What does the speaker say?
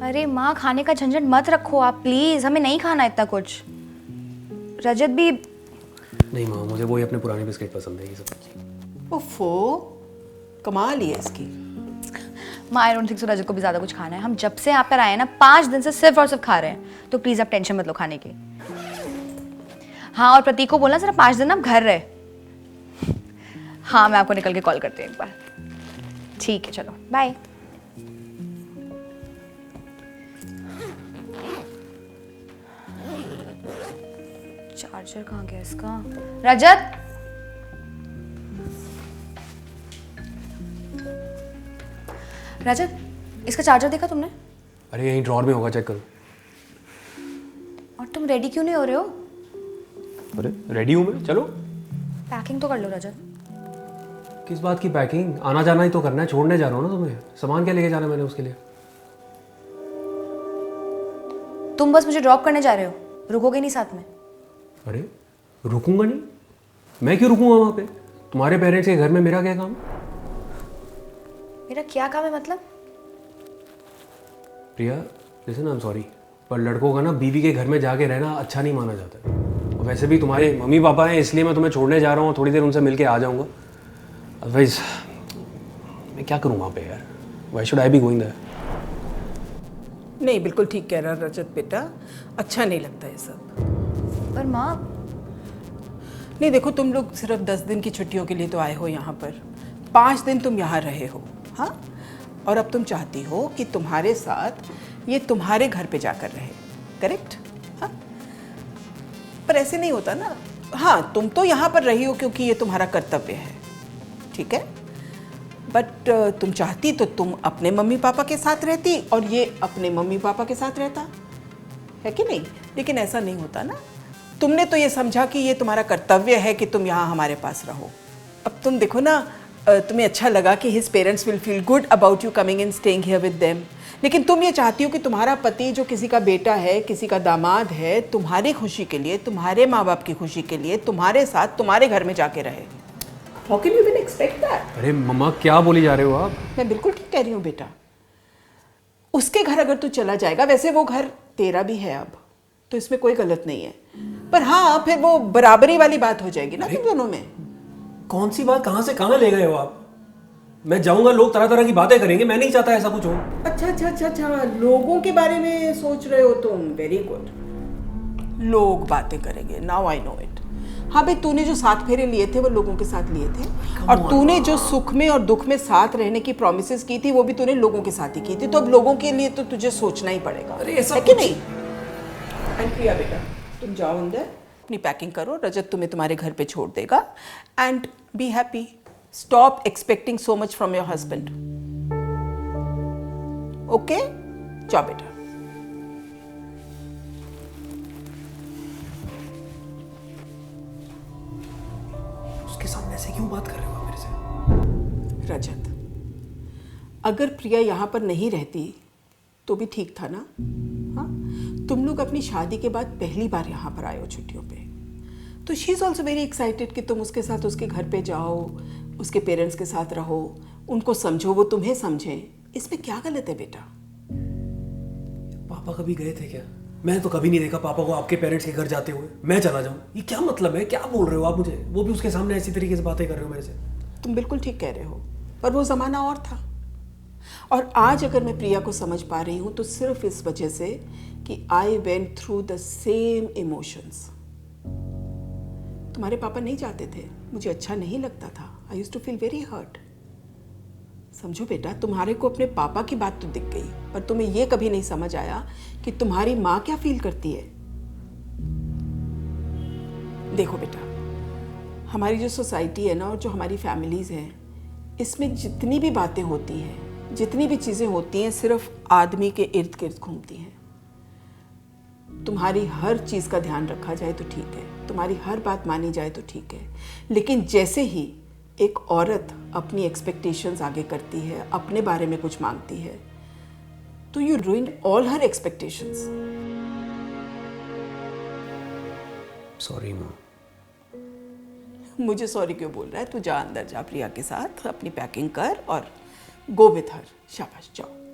अरे माँ, खाने का झंझट मत रखो आप प्लीज, हमें नहीं खाना इतना कुछ। रजत भी नहीं माँ, मुझे वही अपने पुराने बिस्किट पसंद है ये सब। ओफो, कमाल ही है इसकी। माँ, आई डोंट थिंक सो रजत को भी ज्यादा कुछ खाना है। हम जब से यहाँ पर आए हैं ना 5 दिन से सिर्फ और सिर्फ खा रहे हैं, तो प्लीज आप टेंशन मत लो खाने की। हाँ, और प्रतीक को बोलना जरा 5 दिन आप घर रहे। हाँ, मैं आपको निकल के कॉल करती हूँ एक बार। ठीक है, चलो बाय। चार्जर कहाँ गया इसका? रजत, रजत, इसका चार्जर देखा तुमने? अरे यहीं ड्रॉर में होगा, चेक करो। और तुम रेडी क्यों नहीं हो रहे हो? अरे रेडी हूँ मैं, चलो। पैकिंग तो कर लो रजत। किस बात की पैकिंग? आना जाना ही तो करना है, छोड़ने जा रहा हूँ ना तुम्हें। सामान क्या लेके जाना है मैंने उसके लिए? तुम बस मुझे ड्रॉप करने जा रहे हो, रुकोगे नहीं साथ में? अरे रुकूंगा नहीं? मैं क्यों रुकूंगा वहाँ पे? तुम्हारे पेरेंट्स के घर में मेरा क्या काम? मेरा क्या काम है मतलब? प्रिया लिसन, आई एम सॉरी, पर लड़कों का ना बीवी के घर में जाके रहना अच्छा नहीं माना जाता है। और वैसे भी तुम्हारे मम्मी पापा हैं, इसलिए मैं तुम्हें छोड़ने जा रहा हूँ, थोड़ी देर उनसे मिल के आ जाऊँगा। अदरवाइज मैं क्या करूँ वहाँ पे यार? Why should I be going there? नहीं, बिल्कुल ठीक कह रहा रजत बेटा, अच्छा नहीं लगता ये सब। पर माँ, नहीं देखो, तुम लोग सिर्फ 10 दिन की छुट्टियों के लिए तो आए हो यहाँ पर, 5 दिन तुम यहाँ रहे हो, हाँ? और अब तुम चाहती हो कि तुम्हारे साथ ये तुम्हारे घर पे जाकर रहे, करेक्ट? हाँ, पर ऐसे नहीं होता ना। हाँ, तुम तो यहाँ पर रही हो क्योंकि ये तुम्हारा कर्तव्य है, ठीक है? बट तुम चाहती तो तुम अपने मम्मी पापा के साथ रहती और ये अपने मम्मी पापा के साथ रहता, है कि नहीं? लेकिन ऐसा नहीं होता ना। तुमने तो ये समझा कि ये तुम्हारा कर्तव्य है कि तुम यहाँ हमारे पास रहो। अब तुम देखो ना, तुम्हें अच्छा लगा कि his parents will feel good about you coming and staying here with them, लेकिन तुम ये चाहती हो कि तुम्हारा पति जो किसी का बेटा है, किसी का दामाद है, तुम्हारी खुशी के लिए, तुम्हारे माँ बाप की खुशी के लिए तुम्हारे साथ तुम्हारे घर में जाके रहे। How can you even expect that? अरे मम्मा, क्या बोली जा रहे हो आप? मैं बिल्कुल ठीक कह रही हूँ बेटा। उसके घर अगर तू चला जाएगा, वैसे वो घर तेरा भी है अब, तो इसमें कोई गलत नहीं है, पर हाँ फिर वो बराबरी वाली बात हो जाएगी ना तुम दोनों में। कौन सी बात? कहाँ से कहाँ ले गए हो आप? मैं जाऊंगा, लोग तरह तरह की बातें करेंगे, मैं नहीं चाहता ऐसा कुछ हो। अच्छा अच्छा अच्छा अच्छा, लोगों के बारे में सोच रहे हो तुम, वेरी गुड। लोग बातें करेंगे, नाउ आई नो इट। हाँ भाई, तूने जो 7 फेरे लिए थे वो लोगों के साथ लिए थे, और तूने जो सुख में और दुख में साथ रहने की प्रॉमिसेस की थी वो भी तूने लोगों के साथ ही की थी, तो अब लोगों के लिए तो तुझे सोचना ही पड़ेगा, अरे ऐसा है कि कुछ... नहीं? एंड प्रिया बेटा, तुम जाओ अंदर, अपनी पैकिंग करो, रजत तुम्हें तुम्हारे घर पे छोड़ देगा, and be happy. Stop expecting so much from your husband, okay? जाओ बेटा। उसके सामने से क्यों बात कर रहे हो आप मेरे से? रजत, अगर प्रिया यहाँ पर नहीं रहती तो भी ठीक था ना? हाँ, तुम लोग अपनी शादी के बाद पहली बार यहाँ पर आए हो छुट्टियों पे, तो she is also very excited कि तुम उसके साथ उसके घर पे जाओ, उसके पेरेंट्स के साथ रहो, उनको समझो, वो तुम्हें समझें। इसमें क्या गलत है बेटा? पापा कभी गए थे क्या? मैं तो कभी नहीं देखा पापा को आपके पेरेंट्स के घर जाते हुए। मैं चला जाऊं, ये क्या मतलब है? क्या बोल रहे हो आप मुझे? वो भी उसके सामने ऐसी तरीके से बातें कर रहे हो मेरे से। तुम बिल्कुल ठीक कह रहे हो, पर वो ज़माना और था। और आज अगर मैं प्रिया को समझ पा रही हूँ तो सिर्फ इस वजह से कि I went through the same emotions. तुम्हारे पापा नहीं चाहते थे, मुझे अच्छा नहीं लगता था, I used to feel very hurt. समझो बेटा, तुम्हारे को अपने पापा की बात तो दिख गई, पर तुम्हें यह कभी नहीं समझ आया कि तुम्हारी माँ क्या फील करती है। देखो बेटा, हमारी जो सोसाइटी है ना, और जो हमारी फैमिलीज हैं, इसमें जितनी भी बातें होती हैं, जितनी भी चीज़ें होती हैं, सिर्फ आदमी के इर्द गिर्द घूमती हैं। तुम्हारी हर चीज़ का ध्यान रखा जाए तो ठीक है, तुम्हारी हर बात मानी जाए तो ठीक है, लेकिन जैसे ही एक औरत अपनी एक्सपेक्टेशंस आगे करती है, अपने बारे में कुछ मांगती है, तो you ruined all her expectations. Sorry माँ, मुझे सॉरी क्यों बोल रहा है? तू जा अंदर, जा प्रिया के साथ अपनी पैकिंग कर और गो विथ हर। शाबाश, जाओ।